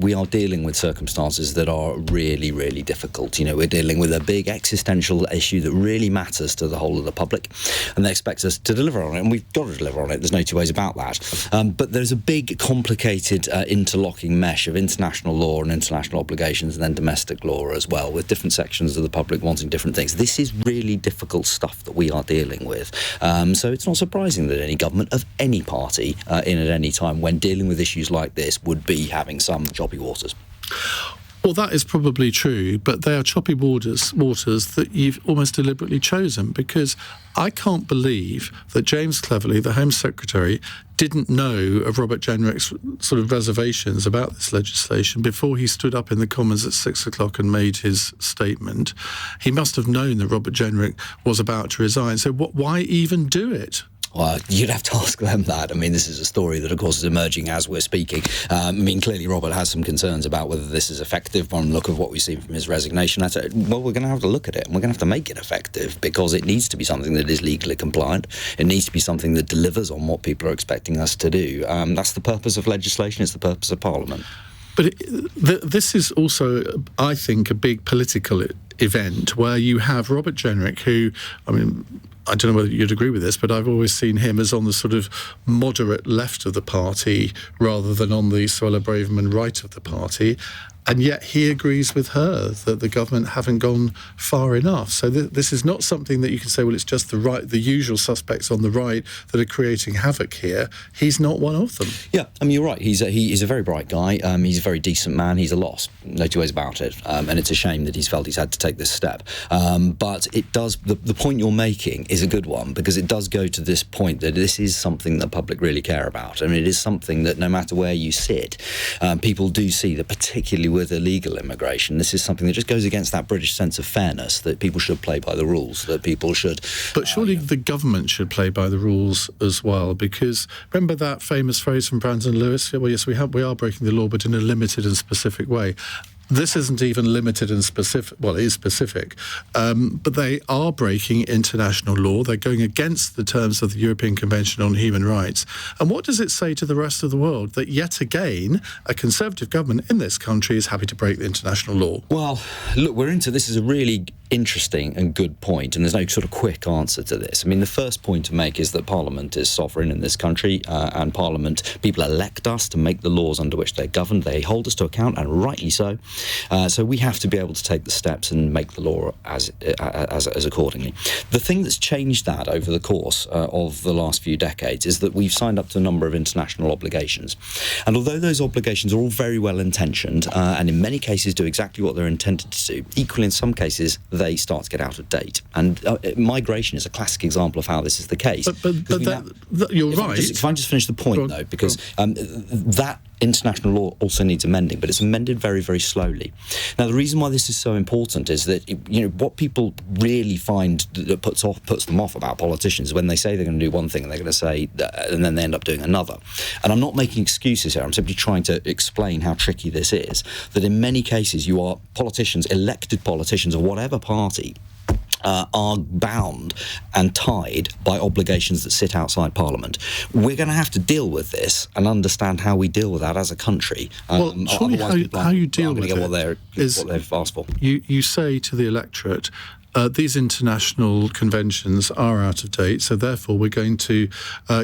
we are dealing with circumstances that are really, really difficult. We're dealing with a big existential issue that really matters to the whole of the public, and they expect us to deliver on it, and we've got to deliver on it. There's no two ways about that. But there's a big, complicated, interlocking mesh of international law and international obligations, and then domestic law as well, with different sections of the public wanting different things. This is really difficult stuff that we are dealing with. So it's not surprising that any government of any party in at any time, when dealing with issues like this, would be having some choppy waters. Well, that is probably true, but they are choppy waters that you've almost deliberately chosen, because I can't believe that James Cleverly, the Home Secretary, didn't know of Robert Jenrick's sort of reservations about this legislation before he stood up in the Commons at 6 o'clock and made his statement. He must have known that Robert Jenrick was about to resign, so why even do it? Well, you'd have to ask them that. I mean, this is a story that, of course, is emerging as we're speaking. Clearly Robert has some concerns about whether this is effective on the look of what we've seen from his resignation. Well, we're going to have to look at it, and we're going to have to make it effective, because it needs to be something that is legally compliant. It needs to be something that delivers on what people are expecting us to do. That's the purpose of legislation. It's the purpose of Parliament. But this is also, I think, a big political event where you have Robert Jenrick, who, I don't know whether you'd agree with this, but I've always seen him as on the sort of moderate left of the party rather than on the Suella Braverman right of the party. And yet he agrees with her that the government haven't gone far enough. So this is not something that you can say, well, it's just the usual suspects on the right that are creating havoc here. He's not one of them. Yeah, you're right. He's a very bright guy. He's a very decent man. He's a loss. No two ways about it. And it's a shame that he's felt he's had to take this step. But it does. The point you're making is a good one, because it does go to this point that this is something that the public really care about. It is something that no matter where you sit, people do see that, particularly with illegal immigration, this is something that just goes against that British sense of fairness, that people should play by the rules, that people should... But surely the government should play by the rules as well, because remember that famous phrase from Brandon Lewis? Well, yes, we are breaking the law, but in a limited and specific way. This isn't even limited and specific. Well, it is specific. But they are breaking international law. They're going against the terms of the European Convention on Human Rights. And what does it say to the rest of the world? That yet again, a Conservative government in this country is happy to break the international law. Well, look, this is a really interesting and good point, and there's no sort of quick answer to this. The first point to make is that Parliament is sovereign in this country, and Parliament, people elect us to make the laws under which they're governed. They hold us to account, and rightly so. So we have to be able to take the steps and make the law as accordingly. The thing that's changed that over the course of the last few decades is that we've signed up to a number of international obligations. And although those obligations are all very well intentioned, and in many cases do exactly what they're intended to do, equally in some cases they start to get out of date. And migration is a classic example of how this is the case. But you're right. If I just finish the point, though, because that international law also needs amending, but it's amended very, very slowly. Now, the reason why this is so important is that, what people really find that puts them off about politicians is when they say they're going to do one thing and they're going to say, and then they end up doing another. And I'm not making excuses here. I'm simply trying to explain how tricky this is. That in many cases, you are politicians, elected politicians of whatever party, are bound and tied by obligations that sit outside Parliament. We're going to have to deal with this and understand how we deal with that as a country. Well, surely how you deal with it is what they've asked for. You say to the electorate, these international conventions are out of date, so therefore we're going to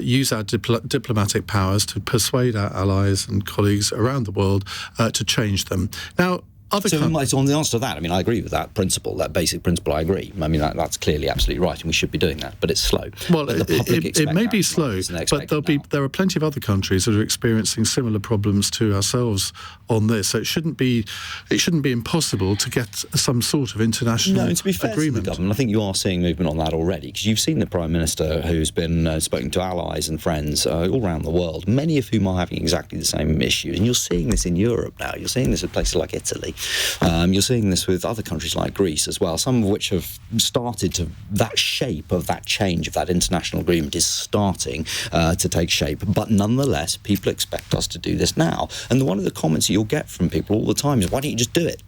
use our diplomatic powers to persuade our allies and colleagues around the world to change them. Now, on the answer to that, I agree with that principle, that basic principle. I agree. That's clearly absolutely right, and we should be doing that. But it's slow. Well, it may be slow, but there are plenty of other countries that are experiencing similar problems to ourselves on this. So it shouldn't be impossible to get some sort of international agreement. No, to be fair to the government, I think you are seeing movement on that already, because you've seen the Prime Minister who's been spoken to allies and friends all around the world, many of whom are having exactly the same issues. And you're seeing this in Europe now. You're seeing this in places like Italy. You're seeing this with other countries like Greece as well, some of which have started to, that shape of that change of that international agreement is starting to take shape. But nonetheless, people expect us to do this now. And one of the comments that you'll get from people all the time is, why don't you just do it?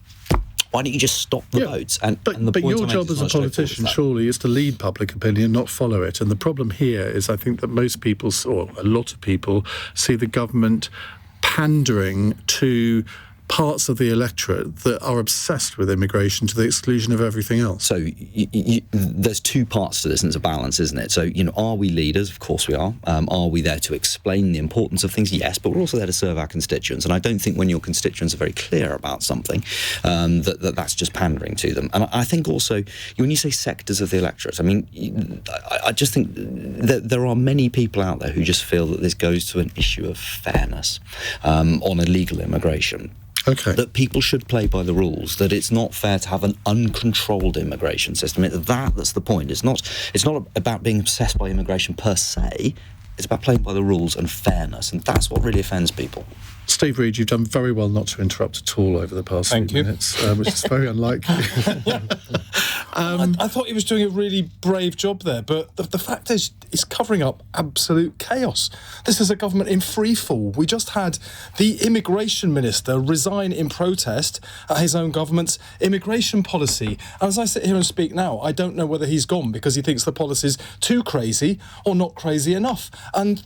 Why don't you just stop the votes? But your job as a politician, surely, is to lead public opinion, not follow it. And the problem here is, I think that most people, or a lot of people, see the government pandering to parts of the electorate that are obsessed with immigration to the exclusion of everything else? So there's two parts to this, and it's a balance, isn't it? So, are we leaders? Of course we are. Are we there to explain the importance of things? Yes, but we're also there to serve our constituents. And I don't think when your constituents are very clear about something, that's just pandering to them. And I think also, when you say sectors of the electorate, I mean, I just think that there are many people out there who just feel that this goes to an issue of fairness on illegal immigration. Okay. That people should play by the rules, that it's not fair to have an uncontrolled immigration system. That's the point. It's not about being obsessed by immigration per se. It's about playing by the rules and fairness, and that's what really offends people. Steve Reed, you've done very well not to interrupt at all over the past few minutes, which is very unlikely. I thought he was doing a really brave job there, but the fact is, he's covering up absolute chaos. This is a government in free fall. We just had the Immigration Minister resign in protest at his own government's immigration policy. And as I sit here and speak now, I don't know whether he's gone because he thinks the policy's too crazy or not crazy enough. And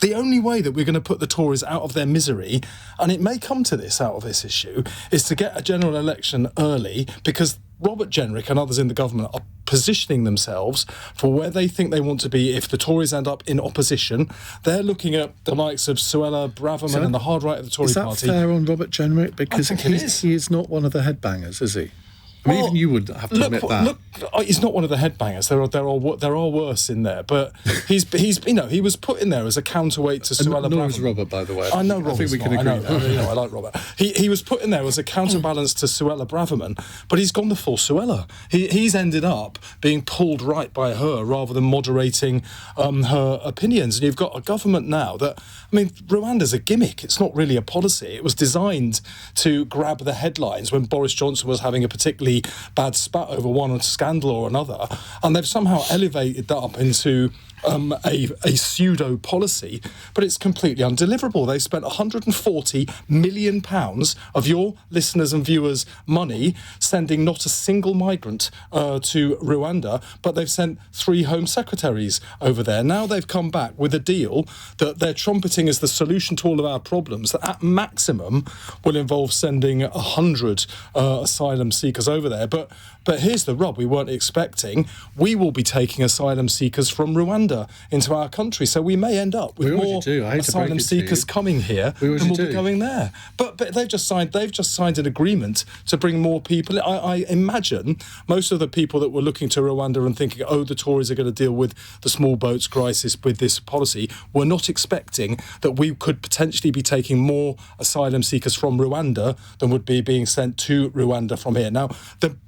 the only way that we're going to put the Tories out of their misery, and it may come to this out of this issue, is to get a general election early, because Robert Jenrick and others in the government are positioning themselves for where they think they want to be if the Tories end up in opposition. They're looking at the likes of Suella Braverman and the hard right of the Tory party. Is that fair on Robert Jenrick? Because he is not one of the headbangers, is he? I mean, even you would have to admit that. Look, he's not one of the headbangers. There are worse in there, but he was put in there as a counterweight to Suella Braverman. Nor is Robert, by the way. I know Robert. I think we can agree. I like Robert. He was put in there as a counterbalance to Suella Braverman, but he's gone the full Suella. He's ended up being pulled right by her rather than moderating her opinions. And you've got a government now that, I mean, Rwanda's a gimmick. It's not really a policy. It was designed to grab the headlines when Boris Johnson was having a particularly bad spat over one scandal or another, and they've somehow elevated that up into a pseudo policy, but it's completely undeliverable. They spent £140 million of your listeners and viewers' money sending not a single migrant to Rwanda, but they've sent 3 Home Secretaries over there. Now they've come back with a deal that they're trumpeting as the solution to all of our problems, that at maximum will involve sending 100 asylum seekers over there. But here's the rub we weren't expecting. We will be taking asylum seekers from Rwanda into our country, so we may end up with more asylum seekers coming here than will be going there. But they've just signed an agreement to bring more people. I imagine most of the people that were looking to Rwanda and thinking, the Tories are going to deal with the small boats crisis with this policy, were not expecting that we could potentially be taking more asylum seekers from Rwanda than would be being sent to Rwanda from here. Now,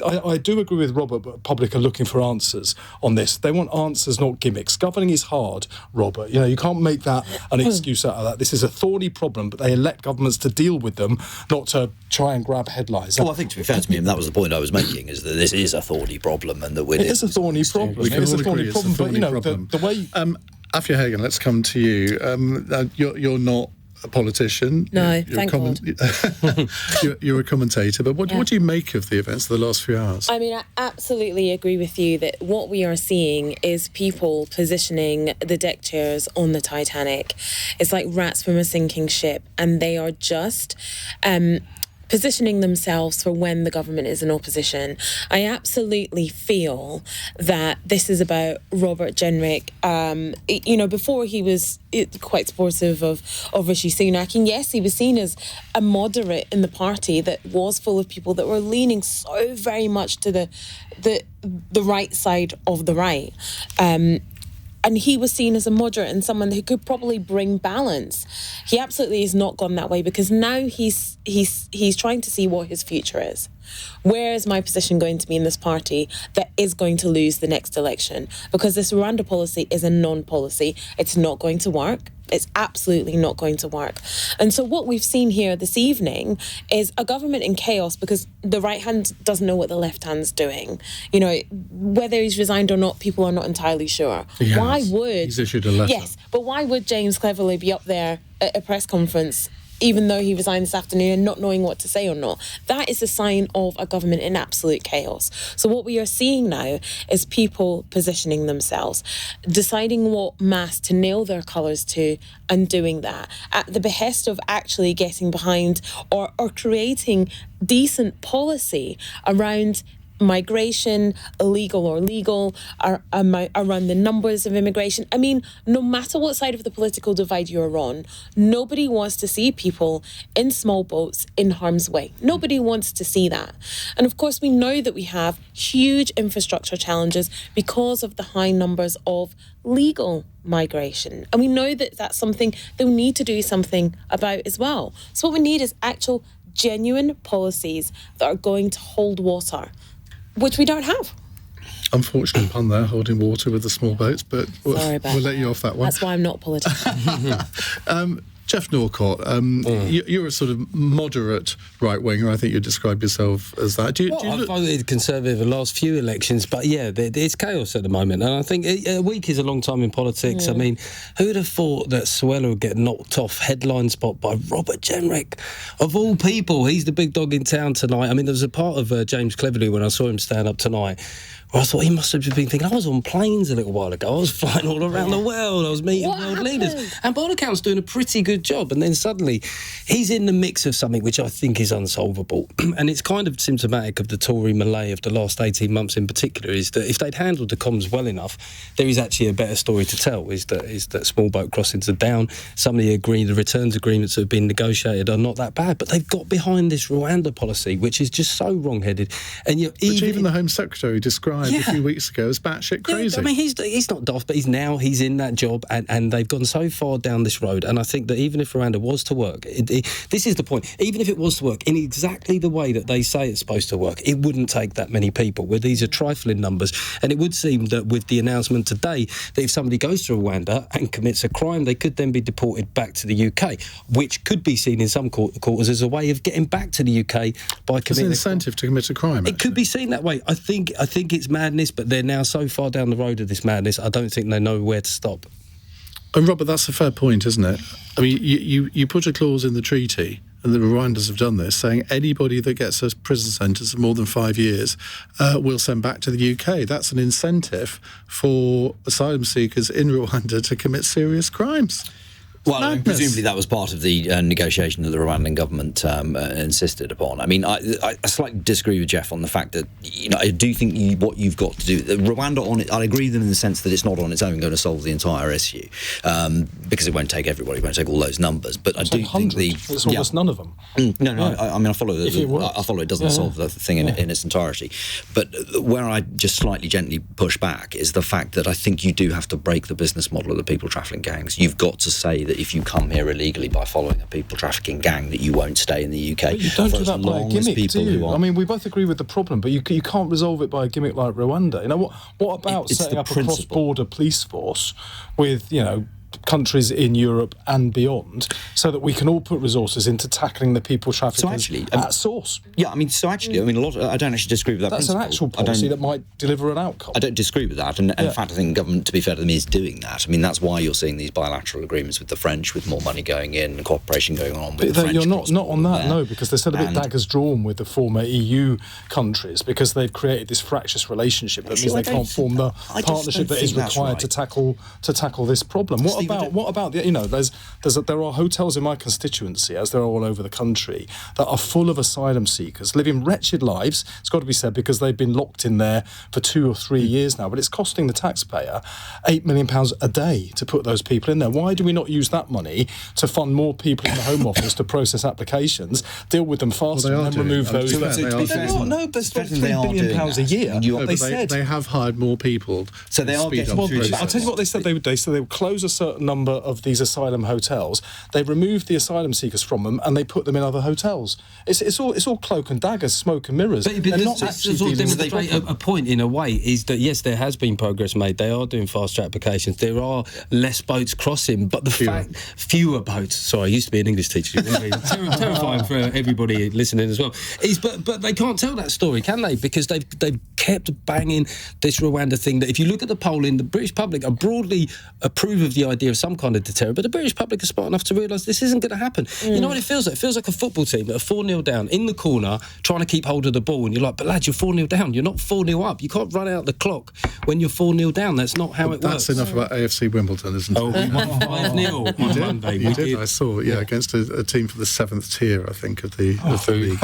I do agree with Robert, but public are looking for answers on this. They want answers, not gimmicks. Governing is hard, Robert. You can't make that an excuse out of that. This is a thorny problem, but they elect governments to deal with them, not to try and grab headlines. Well, I think, to be fair to me, and that was the point I was making, is that this is a thorny problem, and that it is a thorny problem. It is a thorny problem, but the way... Afua Hagan, let's come to you. You're not a politician. No, thank God. You're a commentator, but what do you make of the events of the last few hours? I mean, I absolutely agree with you that what we are seeing is people positioning the deck chairs on the Titanic. It's like rats from a sinking ship, and they are just positioning themselves for when the government is in opposition. I absolutely feel that this is about Robert Jenrick. Before he was quite supportive of Rishi Sunak, and yes, he was seen as a moderate in the party that was full of people that were leaning so very much to the right side of the right. And he was seen as a moderate and someone who could probably bring balance. He absolutely has not gone that way, because now he's trying to see what his future is. Where is my position going to be in this party that is going to lose the next election? Because this Rwanda policy is a non-policy. It's not going to work. It's absolutely not going to work. And so what we've seen here this evening is a government in chaos, because the right hand doesn't know what the left hand's doing. Whether he's resigned or not, people are not entirely sure. He's issued a letter. Yes, but why would James Cleverly be up there at a press conference even though he resigned this afternoon and not knowing what to say or not. That is a sign of a government in absolute chaos. So what we are seeing now is people positioning themselves, deciding what mast to nail their colours to, and doing that at the behest of actually getting behind or creating decent policy around migration, illegal or legal, around the numbers of immigration. I mean, no matter what side of the political divide you're on, nobody wants to see people in small boats in harm's way. Nobody wants to see that. And of course, we know that we have huge infrastructure challenges because of the high numbers of legal migration. And we know that that's something that we need to do something about as well. So what we need is actual genuine policies that are going to hold water, which we don't have. Unfortunate pun there, holding water with the small boats, but we'll let you off that one. That's why I'm not a politician. Geoff Norcott, you're a sort of moderate right-winger. I think you describe yourself as that. I've voted Conservative the last few elections, but yeah, it's chaos at the moment. And I think a week is a long time in politics. I mean, who'd have thought that Suella would get knocked off headline spot by Robert Jenrick? Of all people, he's the big dog in town tonight. I mean, there was a part of James Cleverly when I saw him stand up tonight where I thought he must have been thinking, I was on planes a little while ago. I was flying all around the world. I was meeting world leaders. And by all accounts, doing a pretty good job. And then suddenly, he's in the mix of something which I think is unsolvable. And it's kind of symptomatic of the Tory melee of the last 18 months in particular, is that if they'd handled the comms well enough, there is actually a better story to tell, is that small boat crossings are down. Some of the returns agreements that have been negotiated are not that bad. But they've got behind this Rwanda policy, which is just so wrong-headed. And even the Home Secretary described a few weeks ago as batshit crazy. I mean, he's not daft, but he's in that job, and they've gone so far down this road. And I think that even if Rwanda was to work, this is the point, even if it was to work in exactly the way that they say it's supposed to work, it wouldn't take that many people, where these are trifling numbers. And it would seem that with the announcement today that if somebody goes to Rwanda and commits a crime, they could then be deported back to the UK, which could be seen in some quarters as a way of getting back to the UK by committing an incentive to commit a crime. It could be seen that way. I think it's madness, but they're now so far down the road of this madness, I don't think they know where to stop. And Robert, that's a fair point, isn't it? I mean, you put a clause in the treaty, and the Rwandans have done this, saying anybody that gets a prison sentence of more than 5 years will send back to the UK. That's an incentive for asylum seekers in Rwanda to commit serious crimes. Well, I mean, presumably that was part of the negotiation that the Rwandan government insisted upon. I mean, I slightly disagree with Geoff on the fact that, I do think what you've got to do, Rwanda I agree with them in the sense that it's not on its own going to solve the entire issue, because it won't take everybody, it won't take all those numbers. But I do think it's almost none of them. I mean, I follow it doesn't solve the thing in its entirety. But where I just slightly gently push back is the fact that I think you do have to break the business model of the people trafficking gangs. You've got to say that if you come here illegally by following a people trafficking gang, that you won't stay in the UK. But you don't do that by a gimmick, do you? I mean, we both agree with the problem, but you can't resolve it by a gimmick like Rwanda. What about setting up a cross-border police force with, countries in Europe and beyond, so that we can all put resources into tackling the people traffickers at source? Yeah, I mean, I don't actually disagree with that. That's principle. an actual policy that might deliver an outcome. I don't disagree with that, and in fact, I think the government, to be fair to them, is doing that. I mean, that's why you're seeing these bilateral agreements with the French, with more money going in and cooperation going on with the French. You're not on that, no, because they're still a bit daggers drawn with the former EU countries, because they've created this fractious relationship that means they can't form the partnership that is required to tackle this problem. What about the, there are hotels in my constituency, as there are all over the country, that are full of asylum seekers living wretched lives. It's got to be said, because they've been locked in there for 2 or 3 years now, but it's costing the taxpayer £8 million a day to put those people in there. Why do we not use that money to fund more people in the Home Office to process applications, deal with them faster, and then remove those? They're not. They're spending £3 billion a year. They have hired more people. So they are getting through. I'll tell you what they said they would do. So they would close a certain number of these asylum hotels. They removed the asylum seekers from them, and they put them in other hotels. It's all cloak and daggers, smoke and mirrors. But they're not actually dealing with a point, in a way, is that yes, there has been progress made. They are doing faster applications. There are less boats crossing, but fewer boats. Sorry, I used to be an English teacher. It terrifying for everybody listening as well. But they can't tell that story, can they? Because they've kept banging this Rwanda thing. That if you look at the polling, the British public are broadly approve of the idea idea of some kind of deterrent, but the British public are smart enough to realise this isn't going to happen. You know what it feels like? It feels like a football team that are 4-0 down in the corner trying to keep hold of the ball, and you're like, but lads, you're 4-0 down. You're not 4-0 up. You can't run out the clock when you're 4-0 down. That's not how it works. That's enough about AFC Wimbledon, isn't it? Oh, we won 5-0 on Monday. You did, I saw, against a team for the 7th tier, I think, of the league.